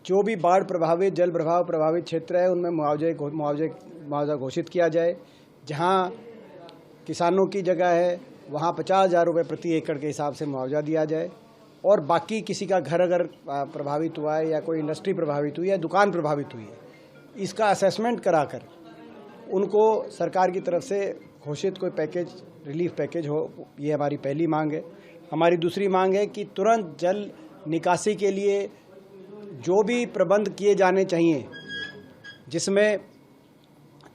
जो भी बाढ़ प्रभावित, जल प्रभाव प्रभावित क्षेत्र है उनमें मुआवजा घोषित किया जाए। जहां किसानों की जगह है वहां 50,000 रुपये प्रति एकड़ के हिसाब से मुआवजा दिया जाए, और बाकी किसी का घर अगर प्रभावित हुआ है या कोई इंडस्ट्री प्रभावित हुई है, दुकान प्रभावित हुई है, इसका असेसमेंट कराकर उनको सरकार की तरफ से घोषित कोई पैकेज, रिलीफ पैकेज हो, ये हमारी पहली मांग है। हमारी दूसरी मांग है कि तुरंत जल निकासी के लिए जो भी प्रबंध किए जाने चाहिए, जिसमें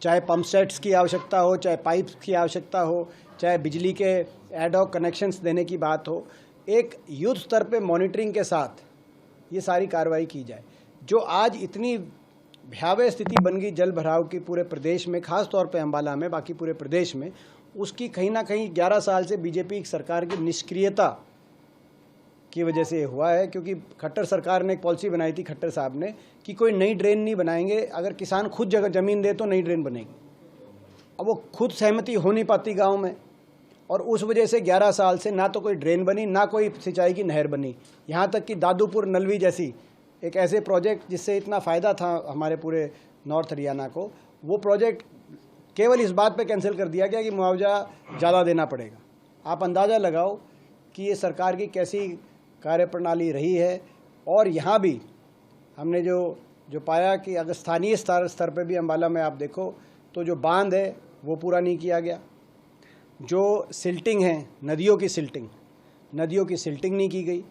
चाहे पंप सेट्स की आवश्यकता हो, चाहे पाइप्स की आवश्यकता हो, चाहे बिजली के एडॉक कनेक्शंस देने की बात हो, एक युद्ध स्तर पे मॉनिटरिंग के साथ ये सारी कार्रवाई की जाए। जो आज इतनी भयावह स्थिति बन गई जल भराव की पूरे प्रदेश में, खास तौर पे अंबाला में, बाकी पूरे प्रदेश में, उसकी कहीं ना कहीं 11 साल से बीजेपी सरकार की निष्क्रियता की वजह से हुआ है। क्योंकि खट्टर सरकार ने एक पॉलिसी बनाई थी, खट्टर साहब ने, कि कोई नई ड्रेन नहीं बनाएंगे, अगर किसान खुद जगह ज़मीन दे तो नई ड्रेन बनेगी। अब वो खुद सहमति हो नहीं पाती गांव में, और उस वजह से 11 साल से ना तो कोई ड्रेन बनी, ना कोई सिंचाई की नहर बनी। यहाँ तक कि दादूपुर नलवी जैसी एक ऐसे प्रोजेक्ट जिससे इतना फ़ायदा था हमारे पूरे नॉर्थ हरियाणा को, वो प्रोजेक्ट केवल इस बात पे कैंसिल कर दिया गया कि मुआवजा ज़्यादा देना पड़ेगा। आप अंदाज़ा लगाओ कि ये सरकार की कैसी कार्यप्रणाली रही है। और यहाँ भी हमने जो पाया कि अगर स्थानीय स्तर पे भी अंबाला में आप देखो तो जो बांध है वो पूरा नहीं किया गया, जो सिल्टिंग है, नदियों की सिल्टिंग नहीं की गई।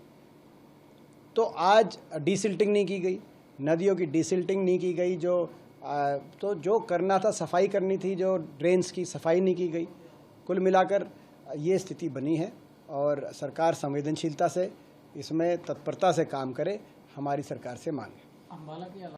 तो आज डीसिल्टिंग नहीं की गई, नदियों की डीसिल्टिंग नहीं की गई, तो जो करना था, सफाई करनी थी, जो ड्रेन्स की सफाई नहीं की गई। कुल मिलाकर ये स्थिति बनी है, और सरकार संवेदनशीलता से इसमें तत्परता से काम करे, हमारी सरकार से मांग है।